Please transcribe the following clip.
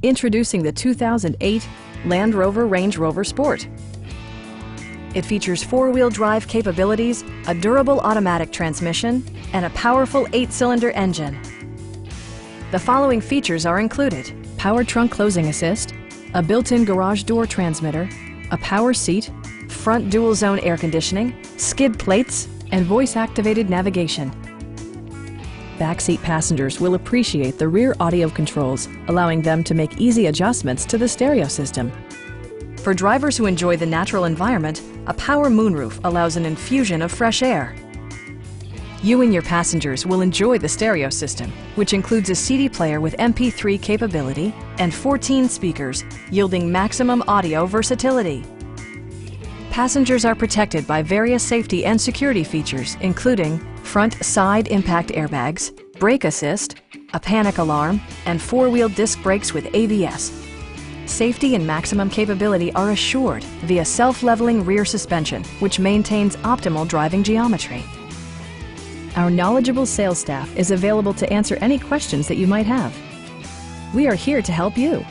Introducing the 2008 Land Rover Range Rover Sport. It features four-wheel drive capabilities, a durable automatic transmission, and a powerful 8-cylinder engine. The following features are included: power trunk closing assist, a built-in garage door transmitter, a power seat, front dual-zone air conditioning, skid plates, and voice-activated navigation. Backseat passengers will appreciate the rear audio controls, allowing them to make easy adjustments to the stereo system. For drivers who enjoy the natural environment, a power moonroof allows an infusion of fresh air. You and your passengers will enjoy the stereo system, which includes a CD player with MP3 capability and 14 speakers, yielding maximum audio versatility. Passengers are protected by various safety and security features, including front side impact airbags, brake assist, a panic alarm, and four-wheel disc brakes with ABS. Safety and maximum capability are assured via self-leveling rear suspension, which maintains optimal driving geometry. Our knowledgeable sales staff is available to answer any questions that you might have. We are here to help you.